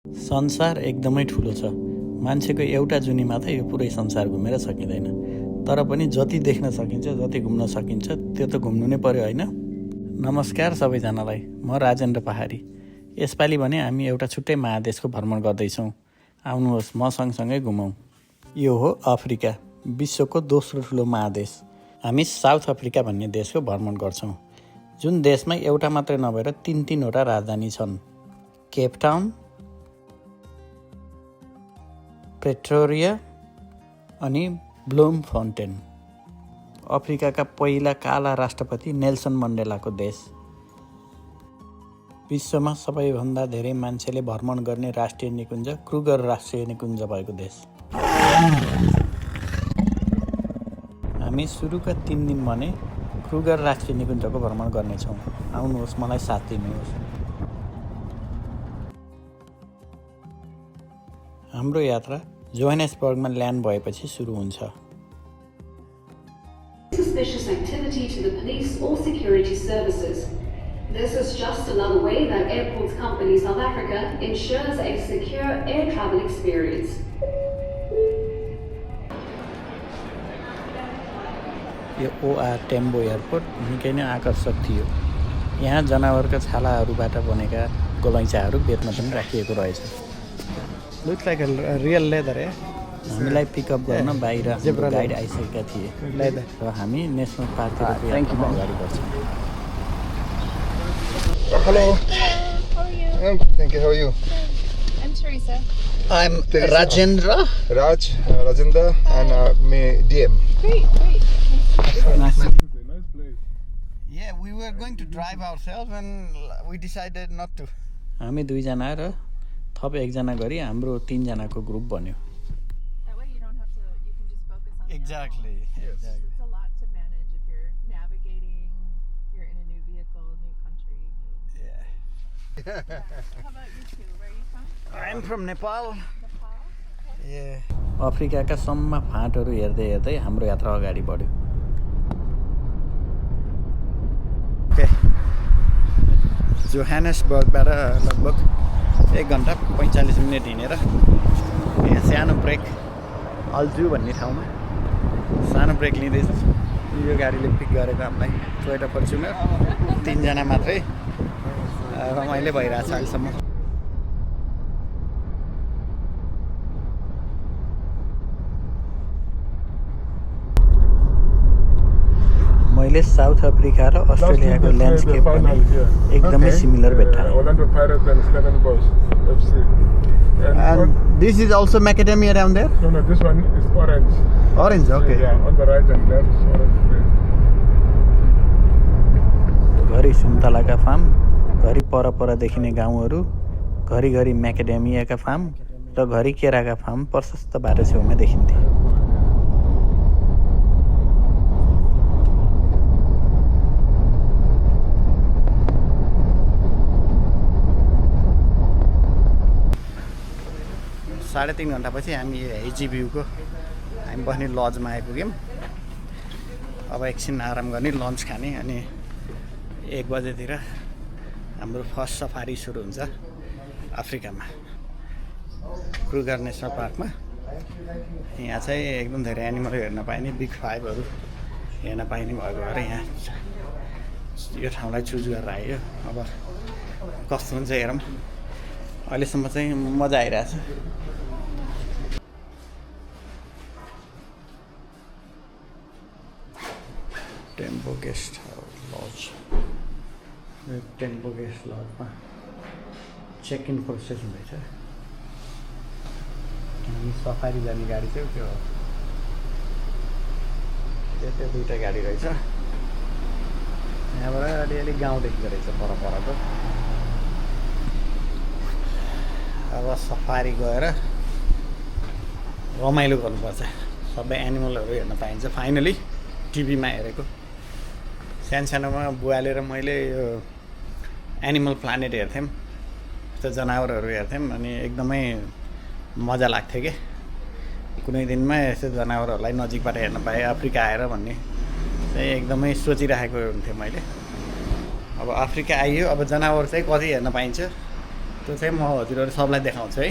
संसार एकदमै ठुलो छ। मान्छेको एउटा जुनीमा त यो पुरै संसार घुमेर सकिँदैन। तर पनि जति देख्न सकिन्छ, जति घुम्न सकिन्छ त्यो त घुम्नु नै पर्यो होइन। नमस्कार सबैजनालाई, म राजेन्द्र पहाडी। यसपालि भने हामी एउटा छुट्टै महादेशको भ्रमण गर्दैछौँ। आउनुहोस् म सँगसँगै घुमौँ। यो हो अफ्रिका, विश्वको दोस्रो ठुलो महादेश। हामी साउथ अफ्रिका भन्ने देशको भ्रमण गर्छौँ, जुन देशमा एउटा मात्रै नभएर तीनवटा राजधानी छन्। केपटाउन, प्रेटोरिया अनि ब्लुमफोन्टेन। अफ्रिकाका पहिला काला राष्ट्रपति नेल्सन मण्डेलाको देश। विश्वमा सबैभन्दा धेरै मान्छेले भ्रमण गर्ने राष्ट्रिय निकुञ्ज क्रुगर राष्ट्रिय निकुञ्ज भएको देश। हामी सुरुका 3 दिन भने क्रुगर राष्ट्रिय निकुञ्जको भ्रमण गर्नेछौँ। आउनुहोस् मलाई साथ दिनुहोस्। हाम्रो यात्रा जोहानेसबर्गमा ल्यान्ड भएपछि सुरु हुन्छ। Suspicious activity to the police or security services. This is just another way that Airports Company South Africa ensures a secure air travel experience. यो ओआर टेम्बो एयरपोर्ट निकै नै आकर्षक थियो। यहाँ जनावरका छालाहरूबाट बनेका गलैँचाहरू बेच्न पनि राखिएको रहेछ। Looks like real leather. हामीलाई पिकअप गर्न बाहिर गाइड आइसकेका थिए र हामी नेसनल पार्कतिर अगाडि बढ्छौँ। Hello. How are you? Thank you. How are you? I'm Teresa. I'm Rajendra. Rajendra, and me DM. Great. Nice place. Yeah, we were going to drive ourselves and we decided not to. हामी 2 जना र थप 1 जना गरी हाम्रो 3 जनाको group बन्यो। That way you don't have to, you can just focus on the Exactly. It's a lot to manage if you're navigating, you're in a new vehicle, new country. Yeah. How about you two? Where are you from? I'm from Nepal. Nepal? Okay. Yeah. अफ्रिकाका सम्म फाँटहरू हेर्दै हेर्दै हाम्रो यात्रा अगाडि बढ्यो। Okay, जोहानेसबर्गबाट लगभग 1 घन्टा 45 मिनट हिँडेर यहाँ सानो ब्रेक, अल्जु भन्ने ठाउँमा सानो ब्रेक लिँदैछ। यो गाडीले पिक गरेको हामीलाई टोयोटा फर्च्युनर। 3 जना मात्रै, रमाइलो भइरहेछ अहिलेसम्म। मैले साउथ अफ्रिका र अस्ट्रेलियाको ल्यान्डस्केप पनि एकदमै similar भेट्टाएँ। Orlando Pirates and Stellenbosch FC. And this is also macadamia down there? No, this one is orange. Orange, okay. Yeah, on the right and left is orange green. घरि सुन्तलाका farm, घरि पर देखिने गाउँहरू, घरि म्याकाडेमियाका farm र घरि केराका farm प्रशस्त बाटो छेउमा देखिन्थे। साढे 3 घन्टापछि हामी हेजी भ्यूको हामी बस्ने लजमा आइपुग्यौँ। अब एकछिन आराम गर्ने, लन्च खाने, अनि 1 बजेतिर हाम्रो फर्स्ट सफारी सुरु हुन्छ अफ्रिकामा, क्रुगर नेसनल पार्कमा। यहाँ चाहिँ एकदम धेरै एनिमलहरू हेर्न पाइने, बिग 5हरू हेर्न पाइने भएको भएर यहाँ यो ठाउँलाई चुज गरेर आयो। अब कस्तो हुन्छ हेरौँ। अहिलेसम्म चाहिँ मजा आइरहेछ। Tempo Guest Lodge, Tempo Guest लजमा चेक इन प्रोसेस हुँदैछ। हामी सफारी जाने गाडी चाहिँ त्यो हो। त्यो 2टा गाडी रहेछ। यहाँबाट अलिअलि गाउँ देखिँदो रहेछ परको। अब सफारी गएर रमाइलो गर्नुपर्छ। सबै एनिमलहरू हेर्न पाइन्छ फाइनली। टिभीमा हेरेको सानोमा बुवाले र मैले यो एनिमल प्लानेट हेर्थ्यौँ, त्यो जनावरहरू हेर्थ्यौँ, अनि एकदमै मजा लाग्थ्यो के। कुनै दिनमा यस्तो जनावरहरूलाई नजिकबाट हेर्न पाएँ अफ्रिका आएर भन्ने चाहिँ एकदमै सोचिरहेको हुन्थेँ मैले। अब अफ्रिका आइयो, अब जनावर चाहिँ कति हेर्न पाइन्छ त्यो चाहिँ म हजुरहरू सबलाई देखाउँछु है।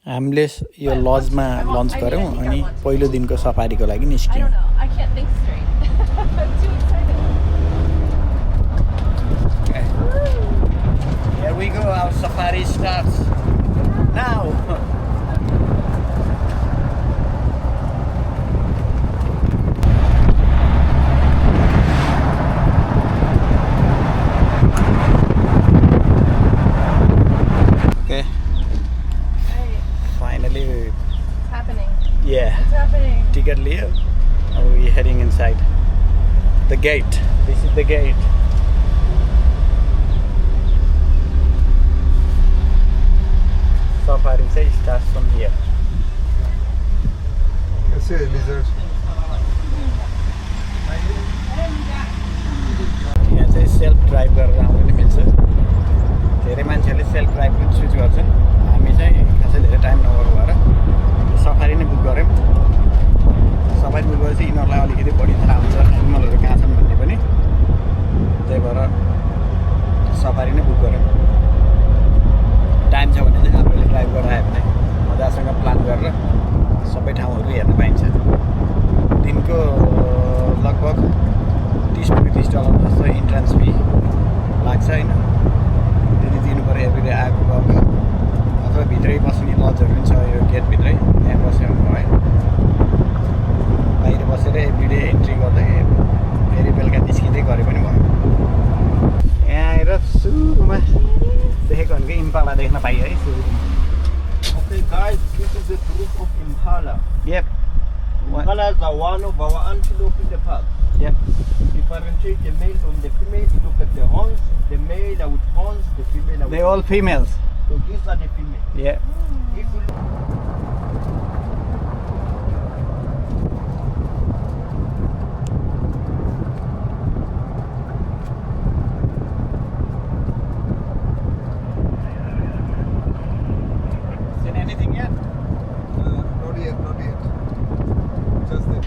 हामीले यो लजमा लन्च गऱ्यौँ अनि पहिलो दिनको सफारीको लागि I निस्क्यौँ। don't know. I can't think straight. I'm too excited. Here we go, our safari starts now. Okay, Right. finally, It's happening. yeah, It's happening. ticket liya. Now we're heading inside the gate. This is the gate. Safari say starts from here. It's a lizard. यहाँ चाहिँ self drive गरेर आउनु पनि मिल्छ। धेरै मान्छेहरूले self drive पनि choose गर्छन्। हामी चाहिँ खासै धेरै टाइम नगएको भएर सफारी नै बुक गऱ्यौँ। सफारी बुक गरेपछि यिनीहरूलाई अलिकति बढी थाहा हुन्छ एनिमलहरू कहाँ छन् भन्ने पनि, त्यही भएर सफारी नै बुक गऱ्यौँ। टाइम छ भने चाहिँ आफूले ड्राइभ गरेर आयो भने मजासँग प्लान गरेर सबै ठाउँहरू हेर्न पाइन्छ। दिनको लगभग $30 जस्तो इन्ट्रान्स फी लाग्छ होइन, त्यति दिनु पऱ्यो एभ्रिडे आएको गएको, अथवा भित्रै बस्ने लजहरू पनि छ यो गेटभित्रै, त्यहाँ बस्यो भने भयो। बाहिर बसेर एभ्रिडे एन्ट्री गर्दै फेरि बेलुका निस्किँदै गरे पनि भयो। यहाँ आएर सुरुमा देखेको भनेको इम्पाला देख्न पाइयो है सुरुमा। Okay guys, this is the group of Impala. Yep. Impalas are one of our antelope in the park. Yep. Differentiate the male from the female. You look at the horns, the male are with horns, the female are with They all females. So these are the female. Yeah. If you Seen anything yet? Not yet, not yet. Just that.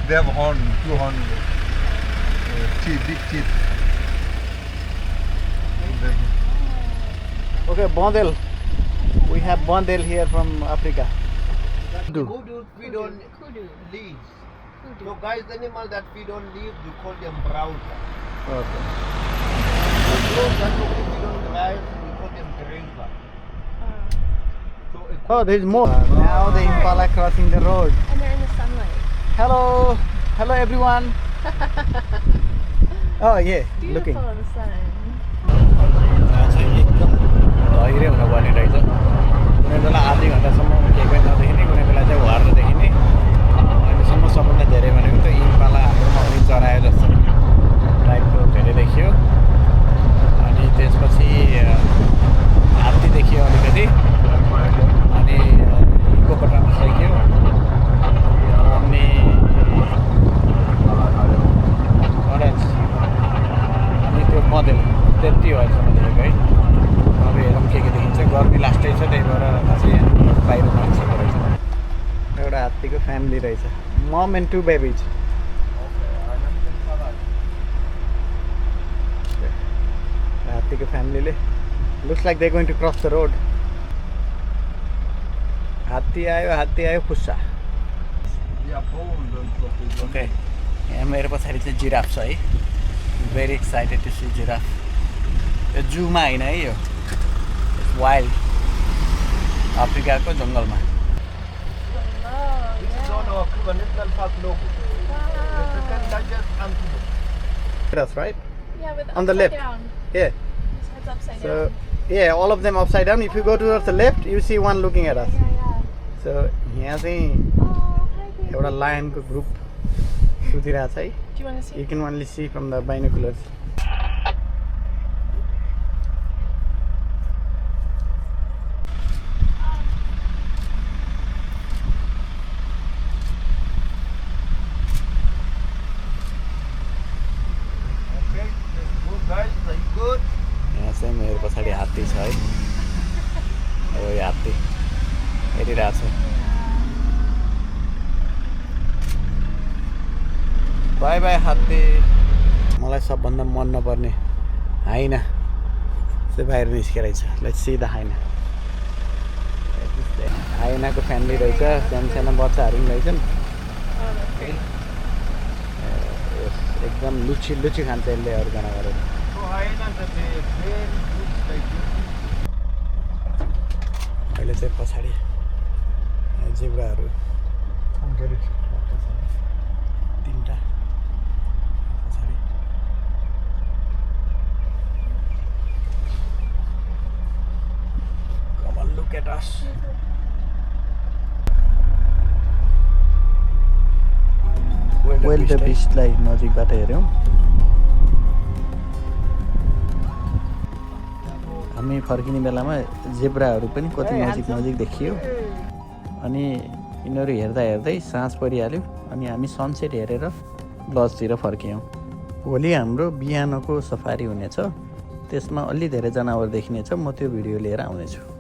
They have horn, 2 horn, teeth, big teeth. Okay, Bondel. We have Bondel here from Africa. kudu feed on Kudu. leaves. Kudu. So guys, animals that feed on leaves, we call them browser. Okay. Those that only feed on grass, we call them grazer. So a Oh, there's more. Now the Impala crossing the road. And they're in the sunlight. Hello. Hello everyone. Oh yeah, looking. Beautiful in the sun. यहाँ चाहिँ एकदम धैर्य हुनुपर्ने रहेछ। कुनै बेला आधी घन्टासम्म केही पनि नदेखिने, कुनै बेला चाहिँ वार देखिने। अहिलेसम्म सबभन्दा धेरै भनेको त इम्पाला हाम्रोमा अघि चरायो जस्तो टाइपको धेरै देखियो। अनि त्यसपछि हात्ती देखियो अलिकति, अनि हिप्पोपोटामस देखियो, अनि अरेन्ज, अनि त्यो मदेल, त्यति हो अहिलेसम्म देखेको है। अब हेरौँ के देखिन्छ। गर्मी लास्टै छ, त्यही भएर खासै बाहिर जान्छ रहेछ। एउटा हात्तीको फ्यामिली रहेछ, मम एन्ड 2 बेबिज। हात्तीको फ्यामिलीले looks like they going to cross the road. हात्ती आयो खुस्सा। they are bold on top of them. Okay, यहाँ मेरो पछाडि चाहिँ जिराफ छ है। Very excited to see giraffe. यो जूमा होइन है, यो वाइल्ड अफ्रिकाको जङ्गलमा। This is on our Kruger National Park logo. The second largest antelope. That's right. Yeah, with On the upside left. down. Yeah. His head's upside So down. yeah, all of them upside down. If you go towards the left, you see one looking at us. Yeah, yeah. So यहाँ चाहिँ Oh, hi baby. एउटा लायनको group सुतिरहेको छ है। Do you want to see? You can only see from the binoculars. Okay, let's go guys. Are you good? यहाँ चाहिँ मेरो पछाडि हात्ती छ है। अब यो हात्ती हेरिरहेको छ। बाई बाई हात्ती। मलाई सबभन्दा मन नपर्ने हाइना चाहिँ बाहिर निस्केरहेछ लेट्स सी द हाइना हाइनाको फ्यामिली रहेछ सानो बच्चाहरू पनि रहेछन् एकदम लुची खान्छ यसले अर्गना गरेर अहिले चाहिँ पछाडि जिब्राहरू तिनवटा पछाडि Come on, look at us. Well the बिस्टलाई नजिकबाट हेऱ्यौँ हामी फर्किने बेलामा जेब्राहरू पनि कति नजिक देखियो अनि यिनीहरू हेर्दै साँझ परिहाल्यो अनि हामी सनसेट हेरेर लजतिर फर्कियौँ भोलि हाम्रो बिहानको सफारी हुनेछ त्यसमा अलि धेरै जनावर देखिनेछ म त्यो भिडियो लिएर आउनेछु